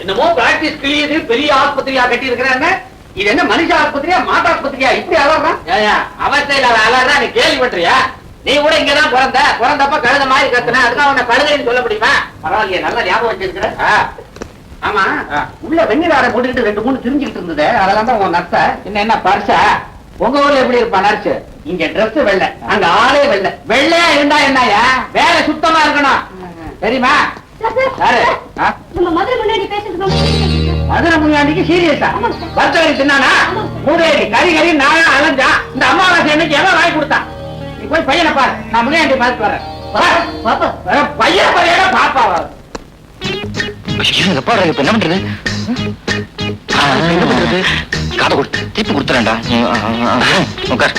என்னமோ பிராக்டிஸ் கிளியது பெரிய ஆஸ்பத்திரியா கட்டி இருக்கிறாங்க. இது என்ன மனுஷ ஆஸ்பத்திரியா மாட்டு ஆஸ்பத்திரியா இப்படி அலறான்? அவஸ்தையில அலறா நீ கேள்விப்பட்டியா? நீ கூட இங்கதான் பிறந்தப்ப கழுத மாதிரி கத்துன, அதுக்காக உன்னை கழுதைன்னு சொல்ல முடியுமா? பரவாயில்லையே, நல்லா ஞாபகம் வச்சிருக்கிற. ஆமா, உள்ள வெந்நீராரை போட்டுக்கிட்டு 2-3 திரிஞ்சுக்கிட்டு இருந்தது, அதெல்லாம் தான் உன் நர்ஸ. என்ன பர்சா? உங்க ஊர்ல எப்படி இருப்பா நர்ஸ்? இங்க டிரெஸ் வெள்ளை, அங்க ஆளே வெள்ளை. வெள்ளையா இருந்தா என்னயா? வேலை சுத்தமா இருக்கணும், தெரியுமா? மதுரை முன்னாடிக்கு சீரியஸா வர்த்தகரி தின்னானா? மூடேடி கறி நானா அலைஞ்சா? இந்த அம்மாவாசை அன்னைக்கு எவன் வாங்கி கொடுத்தான்? நீ போய் பையனை பாரு, நான் முன்னாடி பார்த்து வரேன். பையன் பையனா பாப்பாவா? என்ன பண்றது? என்ன பண்றது? காதை கொடுத்து திருப்பி கொடுத்துறேன்டா. உட்கார்.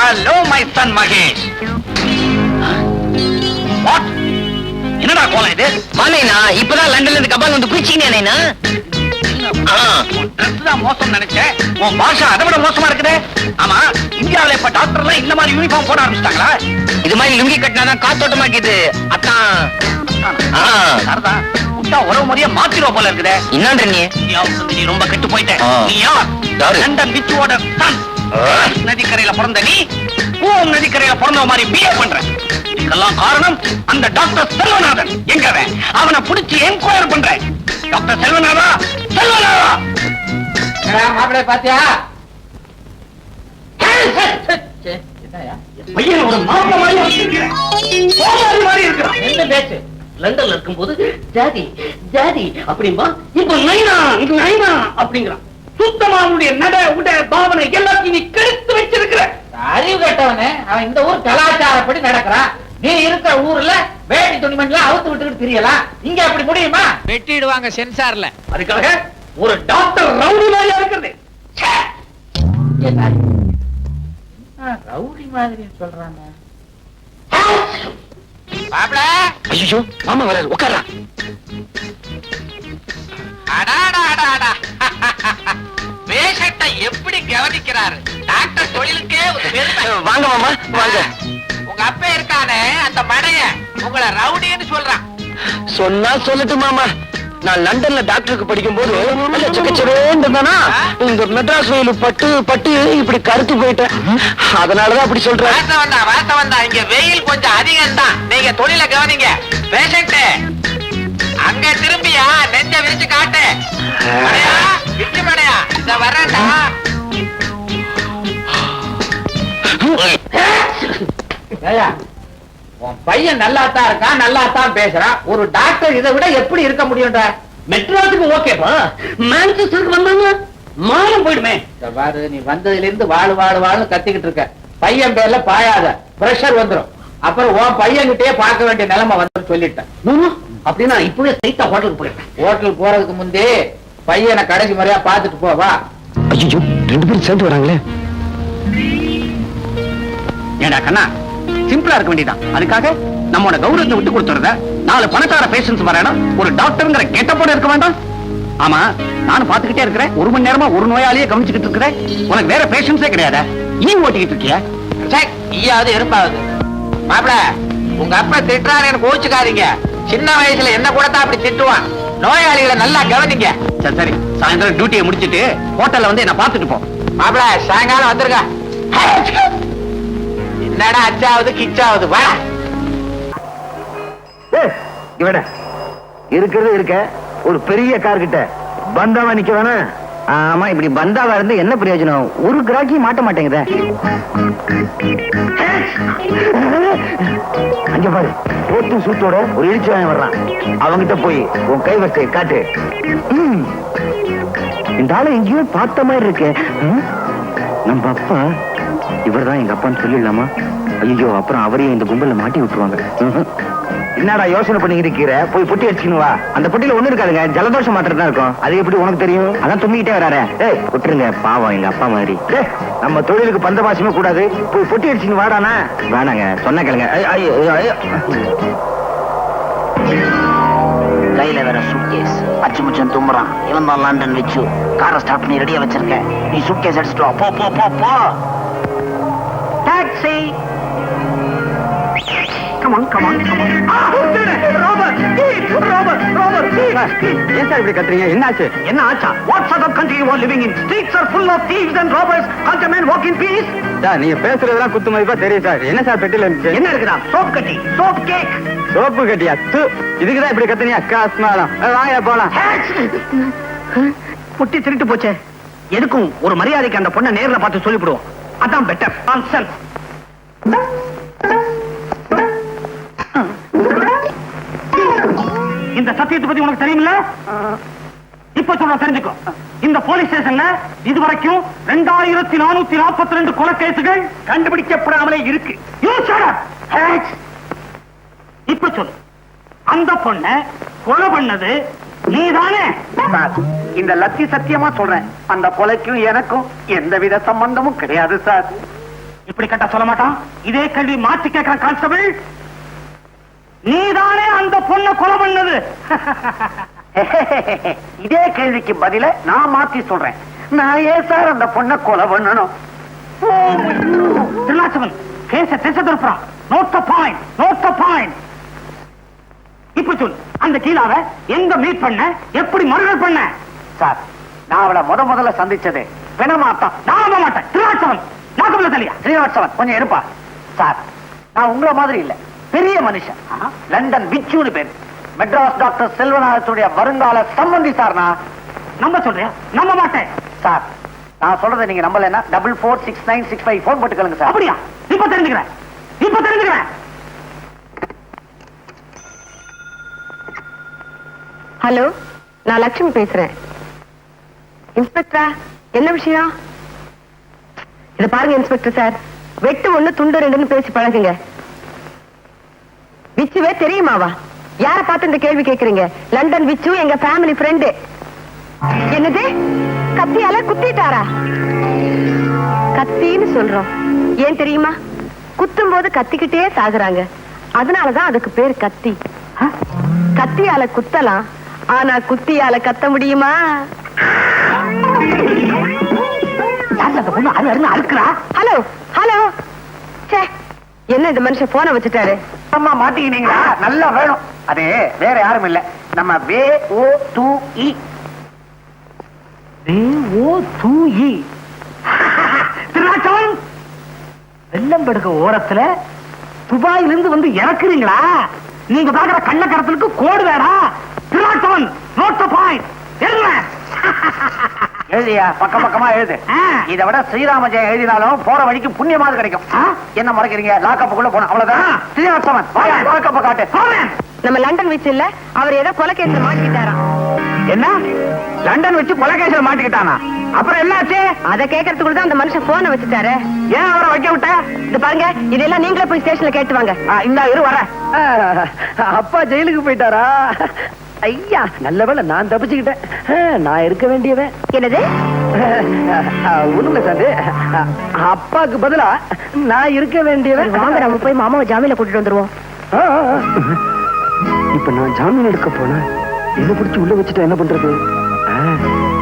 Hello my son Mahesh. What? என்னடா கோலம் இது? மானேனா இப்பதான் லண்டன்ல இருந்து கபால் வந்து குளிச்சிங்கனேனா? ட்ரெஸ் தான் மோசம் நினைச்சேன், உன் பாஷா அதை விட மோசமா இருக்குதே. ஆமா, இந்தியாவில இப்ப டாக்டர்லாம் இந்த மாதிரி யூனிஃபார்ம் போட ஆரம்பிச்சிட்டாங்களா? இது மாதிரி லுங்கி கட்டினாதான் காத்தோட்டமா இருக்குது. அத்தான் சரிதான், விட்டா உறவு முறைய மாத்திருவ போல இருக்குதே. என்னன்ற நீ ரொம்ப கெட்டு போயிட்ட. நீ யார்? London விச்சுவோட Sun. நதிக்கரையில பிறந்த நீ பூம் நதிக்கரையில பிறந்த மாதிரி பிஹேவ் பண்ற. இதுக்கெல்லாம் காரணம் அந்த டாக்டர் செல்வநாதன். எங்கவே அவனை பிடிச்சி என்கொயர் பண்ற. டாக்டர் செல்வநாதா, செல்வநாதா மாப்பிள்ளை பாத்தியா? பையன் ஒரு மாப்பிள்ளை மாதிரி இருக்கிறான். என்ன பேச்சு? லண்டன்ல இருக்கும்போது ஜாதி ஜாதி அப்படிம்பா, இப்ப நைனா இது நைனா அப்படிங்கிறான். சுத்தமா அவனுடைய நட உட பாவனை எல்லாத்தையும் நீ கெடுத்து வச்சிருக்கிற. அறிவு கட்டவனே, அவன் இந்த ஊர் கலாச்சாரப்படி நடக்கிறான். நீ இருக்கிற ஊர்ல வேட்டி துணிமணிலாம் அவுத்து விட்டுக்கிட்டு தெரியலாம். இங்க அப்படி முடியுமா? வெட்டிடுவாங்க சென்சார்ல. அதுக்காக ஒரு டாக்டர் ரவுடி மாதிரியா இருக்கிறது. ரவுடி மாதிரி சொல்றாங்க. ஐயோ மாமா வராரு, உட்காரா. பேஷண்ட்டை எப்படி கவனிக்கிறாரு டாக்டர்? தொழிலுக்கே வாங்க மாமா வாங்க. உங்க அப்பா இருக்கானே அந்த மடைய உங்களை ரவுடின்னு சொல்றான். சொன்னா சொல்லட்டு மாமா, நான் லண்டன்ல டாக்டருக்கு படிக்கும் போது இந்த மெட்ராஸ் வெயில் பட்டு பட்டு இப்படி கருத்து போயிட்டேன். அதனாலதான் அப்படி சொல்றேன். வாசம் தான், இங்க வெயில் கொஞ்சம் அதிகம் தான். நீங்க தொழில கவனிங்க. பேஷண்ட் அங்க திரும்பியா நெஞ்ச விரிச்சு காட்டு. விட்டு மடையா இந்த வரேன்டா. உன் பையன் நல்லாத்தான் இருக்கான், நல்லாத்தான் பேசுறான். ஒரு டாக்டர் இதை விட எப்படி இருக்க முடியும்டா? மெட்ராஸுக்கு ஓகேப்பா, மான்செஸ்டருக்கு வந்தாங்க மானம் போயிடுமே. பாரு, நீ வந்ததுல இருந்து வாழு வாழு வாழு கத்திக்கிட்டு இருக்க. பையன் பேர்ல பாயாத, பிரஷர் வந்துடும். அப்புறம் உன் பையன் கிட்டே பார்க்க வேண்டிய நிலைமை வந்து சொல்லிட்டேன். அப்படின்னா இப்பவே சைட்டா ஹோட்டலுக்கு போயிட்டேன். ஹோட்டலுக்கு போறதுக்கு முந்தே பையனை கடைசி முறையா பார்த்துட்டு போவா. ஐயோ 2 பேரும் சேர்ந்து வராங்களே. ஏடா கண்ணா, சிம்பிளா இருக்க வேண்டியதான். அதுக்காக நம்மோட கௌரவத்தை விட்டு கொடுத்துறத 4 பணக்கார பேஷன்ஸ் வரணும், ஒரு டாக்டர்ங்கிற கெட்டப்போட இருக்க வேண்டாம். ஆமா, நானும் பாத்துக்கிட்டே இருக்கிறேன். 1 மணி நேரமா ஒரு நோயாளியே கவனிச்சுக்கிட்டு இருக்கிறேன். உனக்கு வேற பேஷன்ஸே கிடையாது. ஈ ஓட்டிக்கிட்டு இருக்கியா? ஈயாவது இருப்பாவது. மாப்பிள, உங்க அப்பா திட்டுறாரு, எனக்கு கோச்சுக்காதீங்க. சின்ன வயசுல என்ன கூட தான் அப்படி திட்டுவான். நோயாளிகளை நல்லா கவனிங்க. சரி சரி, சாயந்தரம் டியூட்டியை முடிச்சிட்டு ஹோட்டல்ல வந்து என்ன பாத்துட்டு போ. மாப்பிள, சாயங்காலம் வந்துருங்க. என்னடா அச்சாவது கிச்சாவது? வா இவட இருக்கிறது இருக்க ஒரு பெரிய கார் கிட்ட பந்தாவா நிக்க வேணாம். ஆமா, இப்படி பந்தாவா இருந்து என்ன பிரயோஜனம்? ஒரு கிராக்கி மாட்ட மாட்டேங்குதே. அங்க பாரு, போட்டு சூட்டோட ஒரு இழிச்சு வாங்க வர்றான். அவங்கிட்ட போய் உன் கை வச்சு காட்டு. இந்த ஆளை எங்கேயோ பார்த்த மாதிரி இருக்கு. நம்ம அப்பா இவர்தான் எங்க அப்பான்னு சொல்லிடலாமா? ஐயோ, அப்புறம் அவரையும் இந்த கும்பல மாட்டி விட்டுருவாங்க. என்னடா யோசனை பண்ணி இருக்கிற? போய் பொட்டி அடிச்சுக்கணும் வா. அந்த பொட்டியில ஒண்ணு இருக்காதுங்க, ஜலதோஷம் மாத்திரம் தான் இருக்கும். அது எப்படி உனக்கு தெரியும்? அதான் தும்பிக்கிட்டே வராரு. ஏய் விட்டுருங்க, பாவம் எங்க அப்பா மாதிரி. நம்ம தொழிலுக்கு பந்தபாசமே கூடாது. போய் பொட்டி அடிச்சுன்னு வாடானா. வேணாங்க, சொன்ன கேளுங்க. கையில வேற சூட்கேஸ், அச்சு முச்சம் தும்புறான். இவன் தான் லண்டன் வச்சு காரை ஸ்டார்ட் பண்ணி ரெடியா வச்சிருக்கேன். நீ சூட்கேஸ் அடிச்சுட்டு வா. போ போ போ போ. Taxi come on come on come on. ஏன் சார் இப்படி கத்துறீங்க? என்னாச்சு? என்ன ஆச்சா? What sort of country you are living in? Streets are full of thieves and robbers. Can't a man walk in peace? Sir நீங்க பேசுறதெல்லாம் குத்து மதிப்பா தெரியும் சார். என்ன சார் பெட்டில இருந்துச்சு? என்ன இருக்குடா? சோப் கட்டி, சோப் கேக். சோப்பு கட்டியா? இதுக்குதான் இப்படி கத்துனியா? காஸ்மாலம். வாங்க போலாம். புட்டி திருட்டு போச்சே. எதுக்கும் ஒரு மரியாதைக்கு அந்த பொண்ணை நேர்ல பார்த்து சொல்லிவிடுவோம். அதான் பெட்டர். நான்சென்ஸ். இந்த சத்தியத்தை பத்தி உனக்கு தெரியுமில்ல? இப்ப சொல்ற தெரிஞ்சுக்கோ. இந்த போலீஸ் ஸ்டேஷன்ல இதுவரைக்கும் 2442 கொலை கேசுகள் கண்டுபிடிக்கப்படாமலே இருக்கு. இப்ப சொல்லு, அந்த பொண்ணை கொலை பண்ணது நீதானே? இந்த லத்தி சத்தியமா சொல்றேன், அந்த கொலைக்கும் எனக்கும் எந்தவித சம்பந்தமும் கிடையாது சார். இப்படி கேட்டா சொல்ல மாட்டான். இதே கேள்வி மாற்றி கேட்கிற கான்ஸ்டபிள், நீதானே அந்த பொண்ணை கொலை பண்ணது? இதே கேள்விக்கு பதில நான் மாத்தி சொல்றேன். நான் ஏன் சார் அந்த பொண்ணை கொலை பண்ணணும்? திருநாச்சவன் கேச திசை திருப்புறான். Note the point, note the point. இப்ப சொல்லு, அந்த கீழாவை எங்க மீட் பண்ண, எப்படி மர்டர் பண்ண? சார், நான் அவளை முதல்ல சந்திச்சது பெணமாட்டம். நான் நம்ப மாட்டேன். திருநாச்சவன் நாக்கமில்ல தலையா? ஸ்ரீனிவாசவன் கொஞ்சம் இருப்பா. சார், நான் உங்களை மாதிரி இல்ல, பெரிய மனுஷன். லண்டன் விச்சுன்னு பேரு. மெட்ராஸ் டாக்டர் செல்வநாதத்துடைய வருங்கால சம்பந்தி சார். நான் நம்ப சொல்றேன்? நம்ப மாட்டேன் சார். நான் சொல்றதை நீங்க நம்பலன்னா 446965 போன் போட்டுக்கலுங்க சார். அப்படியா? இப்ப தெரிஞ்சுக்கிறேன், இப்ப தெரிஞ்சுக்கிறேன். ஹலோ, நான் லட்சுமி பேசுறேன். இன்ஸ்பெக்டரா, என்ன விஷயம்? இத பாருங்க இன்ஸ்பெக்டர் சார், வெட்டு ஒண்ணு துண்டு ரெண்டுன்னு பேசி பழகுங்க. விச்சுவே தெரியுமாவா? யார பார்த்து இந்த கேள்வி கேக்குறீங்க? லண்டன் விச்சு எங்க ஃபேமிலி ஃப்ரெண்டு. என்னது? கத்தியால குத்திட்டாரா? கத்தின்னு சொல்றோம், ஏன் தெரியுமா? குத்தும் போது கத்திக்கிட்டே சாகுறாங்க, அதனாலதான் அதுக்கு பேர் கத்தி. கத்தியால குத்தலாம், ஆனா குத்தியால கத்த முடியுமா? ஹலோ ஹலோ, என்ன இந்த மனுஷன் போன வச்சுட்டாரு? அம்மா மாட்டிக்கினீங்களா? நல்லா வேணும். அது வேற யாரும் இல்ல, நம்ம VO2E. VO2E. திருநாச்சவன், வெள்ளம்படுக ஓரத்துல துபாயிலிருந்து வந்து இறக்குறீங்களா? நீங்க பாக்குற கள்ளக்கடத்தலுக்கு கோடு வேடா. திருநாச்சவன், நோட் தி பாயிண்ட். எழுதுங்க. எழுதியா? பக்கம் பக்கமா எழுது. இதை விட ஸ்ரீராம ஜெயம் எழுதினாலும் போற வழிக்கு புண்ணியமாவது கிடைக்கும். என்ன மறைக்கிறீங்க? லாக்கப்புக்குள்ள போன அவ்வளவுதான். ஸ்ரீனிவாசவன், லாக்கப்ப காட்டு. நம்ம லண்டன் வச்சு இல்ல, அவர் ஏதோ கொலை கேஸ்ல மாட்டிக்கிட்டாராம். என்ன? லண்டன் வச்சு கொலை கேஸ்ல மாட்டிக்கிட்டானா? அப்புறம் என்னாச்சு? அதை கேட்கறதுக்குள்ள தான் அந்த மனுஷன் போன வச்சுட்டாரு. ஏன் அவரை வைக்க விட்ட? இது பாருங்க, இதெல்லாம் நீங்களே போய் ஸ்டேஷன்ல கேட்டு வாங்க. இந்த இரு வர. அப்பா ஜெயிலுக்கு போயிட்டாரா? ஐயா, நல்ல வேளை நான் தப்பிச்சுக்கிட்டேன். நான் இருக்க வேண்டியவன். என்னது? ஒண்ணுங்க சார், அப்பாக்கு பதிலா நான் இருக்க வேண்டியவன். வாங்க, நம்ம போய் மாமாவை ஜாமீன்ல கூட்டிட்டு வந்துருவோம். இப்ப நான் ஜாமீன் எடுக்க போனேன், என்ன பிடிச்சி உள்ள வச்சுட்டா என்ன பண்றது?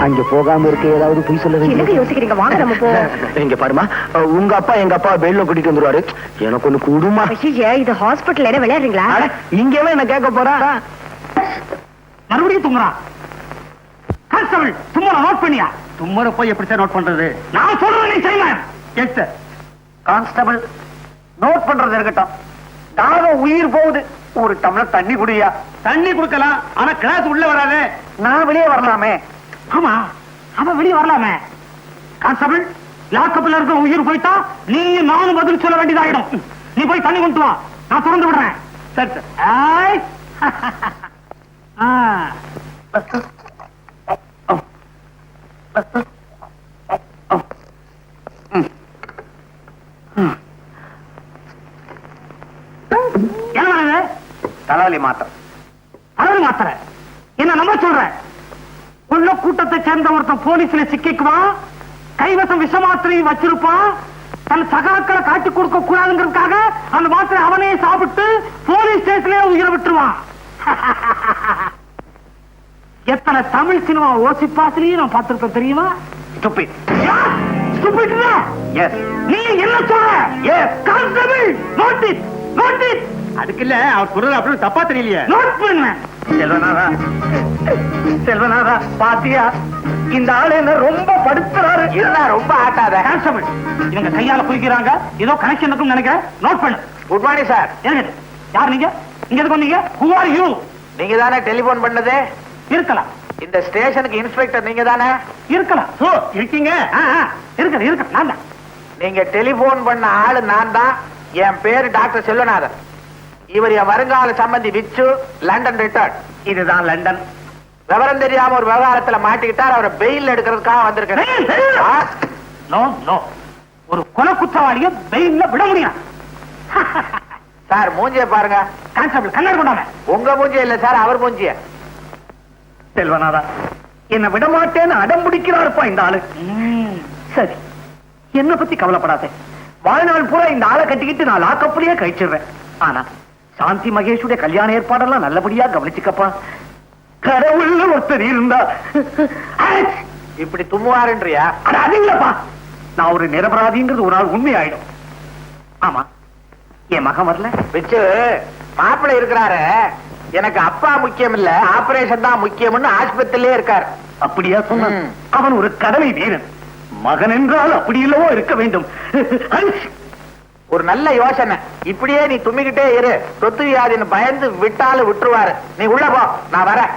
அங்க போகாம இருக்க ஏதாவது போய் சொல்ல எதுக்கு யோசிக்கிறீங்க? வாங்க நம்ம போ. இங்க பாருமா, உங்க அப்பா எங்க அப்பா பெயில கூட்டிட்டு வந்துருவாரு. எனக்கு ஒண்ணு கூடுமா? இது ஹாஸ்பிட்டல் என்ன விளையாடுறீங்களா? இங்கவே என்ன கேட்க போறா? மறுபடியும் தும்முறான். கான்ஸ்டபிள், தும்மற நோட் பண்ணியா? தும்மற போய் எப்படி சார் நோட் பண்றது? நான் சொல்றேன், நீ செய்யலாம். Yes sir. கான்ஸ்டபிள், நோட் பண்றது இருக்கட்டும், தாகம் உயிர் போகுது, ஒரு டம்ளர் தண்ணி குடியா. தண்ணி குடுக்கலாம், ஆனா கிளாஸ் உள்ள வராது. நான் வெளியே வரலாமே? ஆமா, அவன் வெளியே வரலாமே. கான்ஸ்டபிள், லாக்கப்ல இருக்க உயிர் போயிட்டா நீ நானும் பதில் சொல்ல வேண்டியதாயிடும். நீ போய் தண்ணி கொண்டு வா, நான் திறந்து விடுறேன். சரி சார். தலைவலி மாத்திரை. தலைவலி மாத்திரை என்ன நம்ப சொல்ற? உள்ள கூட்டத்தை சேர்ந்த ஒருத்தன் போலீஸ்ல சிக்கிக்குவான், கைவசம் விஷ மாத்திரையும் வச்சிருப்பான். தன் சகாக்களை காட்டி கொடுக்க கூடாதுங்கிறதுக்காக அந்த மாத்திரை அவனே சாப்பிட்டு போலீஸ் ஸ்டேஷன்ல உயிரை விட்டுருவான். எத்தனை தமிழ் சினிமா ஓசிப்பாசிலையும் நான் பார்த்திருப்பேன் தெரியுமா? நீ என்ன சொல்ற? கான்ஸ்டபிள், நோட்டீஸ் நோட்டீஸ் அதுக்கு இல்ல அவர் குரல் அப்படி தப்பா தெரியலையே. நோட் பண்ணுவேன். செல்வநாதா, செல்வநாதா பாத்தியா, இந்த ஆளு என்ன ரொம்ப படுத்துறாரு. இருந்தா ரொம்ப ஆட்டாத. கான்ஸ்டபிள், இவங்க கையால குளிக்கிறாங்க, ஏதோ கனெக்ஷன் இருக்குன்னு நினைக்கிறேன். நோட் பண்ணு. Good morning sir. ஏங்க யார் நீங்க? இங்க எதுக்கு வந்தீங்க? Who are you? நீங்க தானே டெலிபோன் பண்ணது? இருக்கலாம், இந்த ஸ்டேஷனுக்கு இன்ஸ்பெக்டர் நீங்க தானே? இருக்கலாம். ஓ இருக்கீங்க. இருக்கு நான் தான். நீங்க டெலிபோன் பண்ண ஆளு நான் தான். என் பேரு டாக்டர் செல்வநாதன். இவர் என் வருங்கால சம்பந்தி விச்சு, லண்டன் ரிட்டர்ன். இதுதான் லண்டன். விவரம் தெரியாம ஒரு விவகாரத்துல மாட்டிக்கிட்டார். அவரை பெயில் எடுக்கிறதுக்காக வந்திருக்கேன். ஆ? நோ நோ, ஒரு கொலை குற்றவாளிய பெயில்ல விட முடியும். சார் மூஞ்சிய பாருங்க. கான்ஸ்டபிள் கண்ணாடி கொண்டாங்க. உங்க மூஞ்சிய இல்ல சார், அவர் மூஞ்சிய. செல்வநாதா, என்ன விட மாட்டேன்னு அடம் பிடிக்கிறாருப்பா இந்த ஆளு. சரி, என்ன பத்தி கவலைப்படாத. வாழ்நாள் பூரா இந்த ஆளை கட்டிக்கிட்டு நான் லாக்கப்புலயே கழிச்சிடுறேன். ஆனா சாந்தி மகேஷுடைய கல்யாண ஏற்பாடெல்லாம் நல்லபடியா கவனிச்சுக்கப்பா. கடவுள்ல ஒருத்தர் இருந்தா. இப்படி தும்முவாருன்றியா? அட, அது இல்லப்பா, நான் ஒரு நிரபராதிங்கிறது ஒரு நாள் உண்மையாயிடும். ஆமா, என் மகன் வரல. விச்சு, மாப்பிள்ளை இருக்கிறாரு. எனக்கு அப்பா முக்கியம் இல்ல, ஆபரேஷன் தான் முக்கியம்னு ஆஸ்பத்திரியிலே இருக்காரு. அப்படியா சொன்ன? ம். அவன் ஒரு கடமை வீரன். மகன் என்றால் அப்படி இல்லவோ இருக்க வேண்டும். ஒரு நல்ல யோசனை. இப்படியே நீ தும்மிக்கிட்டே இரு. சொத்து வியாதின்னு பயந்து விட்டாலும் விட்டுருவாரு. நீ உள்ள போ, நான் வரேன்.